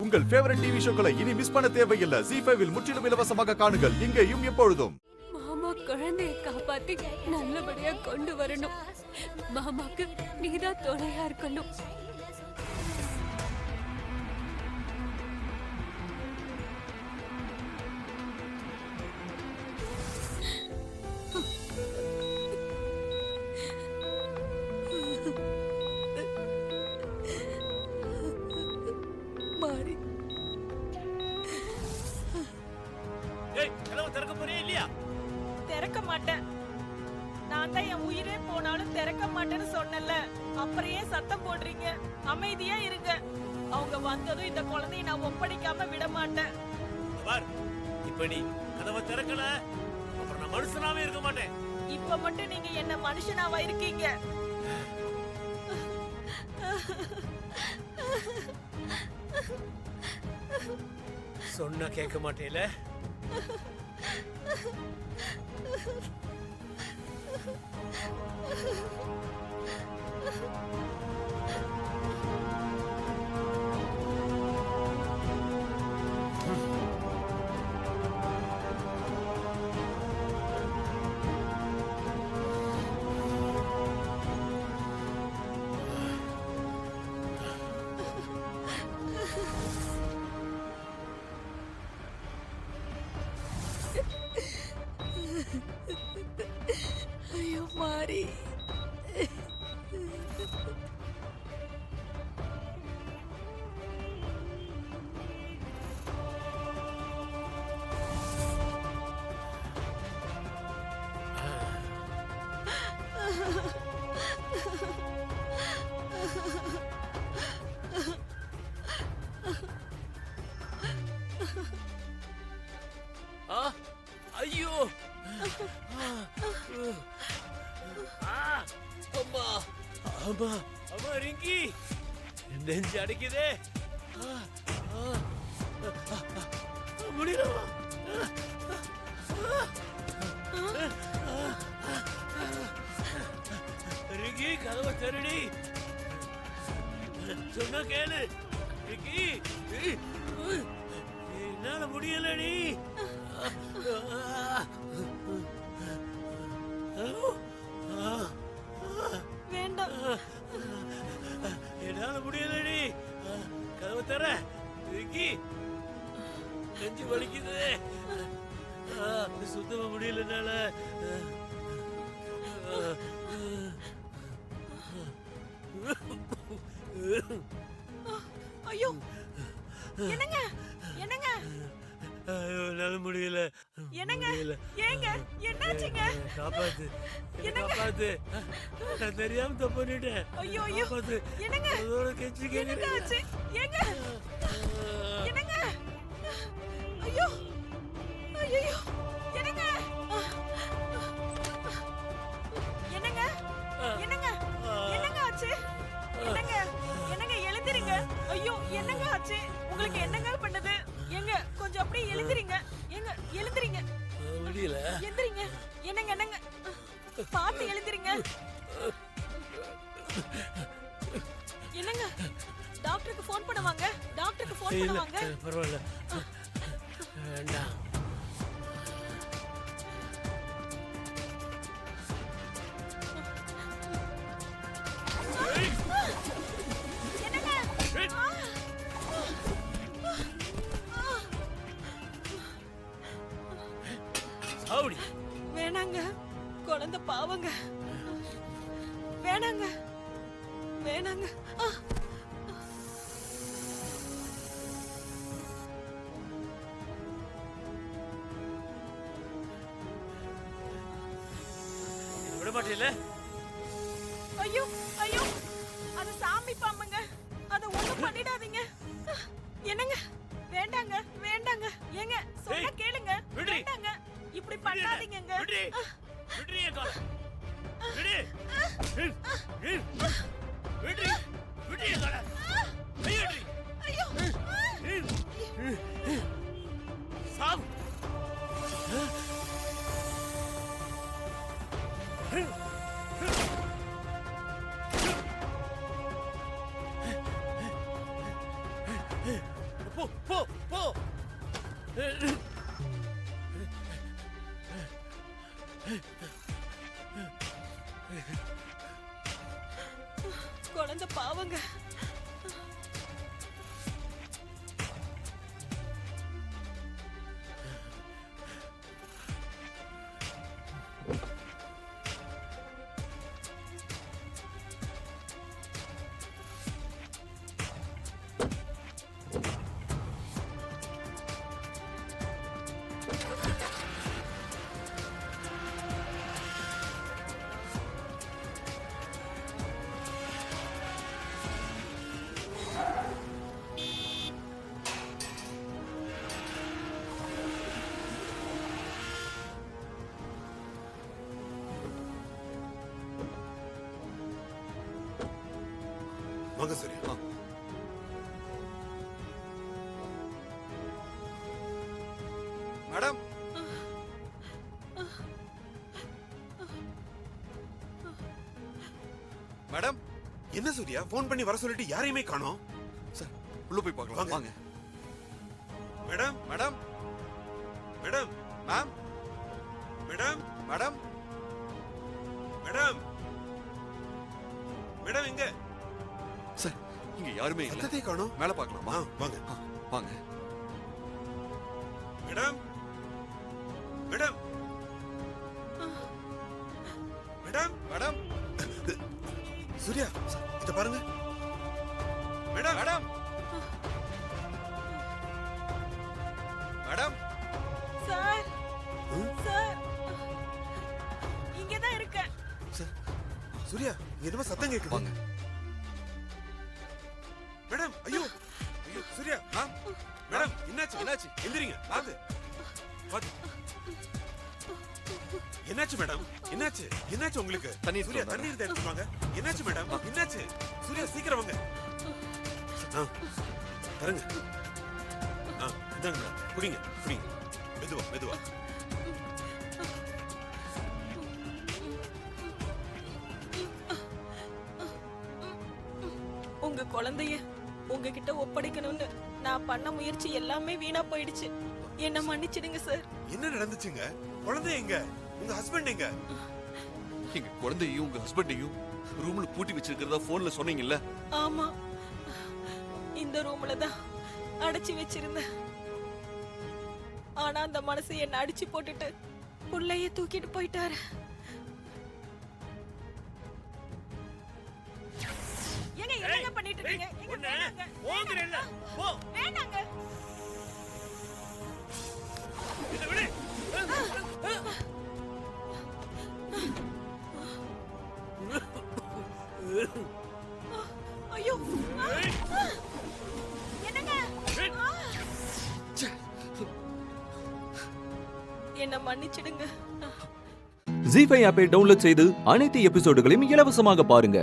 உங்கள் favourite TV ஷோக்களை இனி miss பண்ண தேவையில்லை. ஜீ5 இல் முற்றிலும் இலவசமாக காணுங்கள். இங்கேயும் எப்பொழுதும். மாமா குழந்தையை காப்பாத்தி நல்லபடியா கொண்டு வரணும். மாமாக்கு நீதான் துணையா இருக்கணும். மாறி திறக்க போறியா இல்லையா? திறக்க மாட்டேன். நான் தான் என் உயிரே போனாலும் திறக்க மாட்டேன்னு சொன்னல. அப்புறம் ஏன் சத்தம் போடுறீங்க? அமைதியா இருங்க. அவங்க வந்ததும் இந்த குழந்தையை நான் ஒப்படைக்காம விட மாட்டேன். இப்ப நீ கதவை திறக்கல, அப்புறம் நான் மனுஷனாவே இருக்க மாட்டேன். இப்ப மட்டும் நீங்க என்ன மனுஷனாவா இருக்கீங்க? சொன்னா கேட்க மாட்டேல. ஐயோ மாறி. ஐயோ அம்மா அம்மா அம்மா ரிங்கி, நெஞ்சு அடைக்குதே. முடியலமா? ரிங்கி கதவை தருடி. சொன்னா கேளு ரிங்கி. என்னால முடியலடி. வேண்டாம், என்னால முடியலடி. கதவை தர ரிங்கி. நெஞ்சு வலிக்குது. சுத்தமா முடியலனால. ஐயோ என்னங்க என்னங்க? என்னால முடியல. என்னங்க? ஏங்க என்னாச்சுங்க? காப்பாத்து, காப்பாத்து. நான் தெரியாம தப்பு பண்ணிட்டேன். ஐயோ ஐயோ என்னங்க? கெஞ்சி என்னங்க ஆச்சு? ஏங்க என்னங்க? ஐயோ ஐயோ என்னங்க? என்னங்க என்னங்க என்னங்க ஆச்சு? என்னங்க என்னங்க எழுந்திருங்க. ஐயோ என்னங்க ஆச்சு? உங்களுக்கு என்னங்க பண்ணது? ஏங்க கொஞ்சம் அப்படியே எழுந்திருங்க. ஏங்க எழுந்திருங்க. முடியல. எந்திரிங்க. என்னங்க என்னங்க பார்த்து எழுந்திருங்க. என்னங்க டாக்டருக்கு ஃபோன் பண்ணுவாங்க. டாக்டருக்கு ஃபோன் பண்ணுவாங்க. பரவாயில்ல வேண்டாம். என்னங்க? சாவுடி. வேணாங்க, குழந்தை பாவங்க. வேணாங்க வேணாங்க. விட மாட்டேல. ஐயோ ஐயோ அது சாமி பாம்புங்க. அத ஒண்ணும் பண்ணிடாதீங்க. என்னங்க? வேண்டாங்க வேண்டாங்க. ஏங்க சொன்னா கேளுங்க. வேண்டாங்க, இப்படி பண்ணாதீங்கங்க. விடு விடு ஏகா. விடு விடு விடு விடு ஏகா. ஐயோ ஐயோ சாவு. போ போ போ குழந்தை பாவங்க. வாங்க சரியா. மேடம் மேடம் என்ன சூர்யா போன் பண்ணி வர சொல்லிட்டு யாரையுமே காணோம். சார் உள்ள போய் பார்க்கலாம் வாங்க. Madam madam madam ma'am madam madam madam madam எங்க? சார் இங்க யாருமே இல்ல. சத்தத்தை காணோம். மேல பார்க்கலாமா? வாங்க வாங்க. Madam madam madam madam Surya இத பாருங்க. Madam madam madam sir sir இங்கதான் இருக்கேன். சூர்யா இங்க என்னமோ சத்தம் கேக்குது. வாங்க. மேடம் ஐயோ ஐயோ சூர்யா மேடம் என்னாச்சு என்னாச்சு? எந்திரிங்க. பாத்து பாத்து என்னாச்சு மேடம்? என்னாச்சு என்னாச்சு உங்களுக்கு? தண்ணீர் சூர்யா கொண்டு தண்ணீர் எடுத்து வாங்க. என்னாச்சு மேடம்? என்னாச்சு? சூர்யா சீக்கிரம் வாங்க. தரங்க. இந்தாங்க மேடம். குடிங்க குடிங்க. மெதுவா மெதுவா. உங்க குழந்தைய உங்ககிட்ட ஒப்படைக்கணும்னு நான் பண்ண முயற்சி எல்லாமே வீணா போயிடுச்சு. என்ன மன்னிச்சிடுங்க சார். என்ன நடந்துச்சுங்க? குழந்தை எங்க? உங்க ஹஸ்பண்ட் எங்க? எங்க குழந்தையும் உங்க ஹஸ்பண்டையும் ரூம்ல பூட்டி வச்சிருக்கிறதா போன்ல சொன்னீங்கல்ல? ஆமா, இந்த ரூம்ல தான் அடைச்சி வச்சிருந்தேன். ஆனா அந்த மனசு என்ன அடிச்சு போட்டுட்டு புள்ளைய தூக்கிட்டு போயிட்டாரு. ஏங்க என்னங்க பண்ணிட்டு இருக்கீங்க? எங்க ஒண்ணு வேணாங்க. போங்கறேல்ல போ. வேணாங்க. இத விடு. ஐயோ என்னங்க? என்ன மன்னிச்சிடுங்க. ஜீ5 ஆப்பை டவுன்லோட் செய்து அனைத்து எபிசோடுகளையும் இலவசமாக பாருங்க.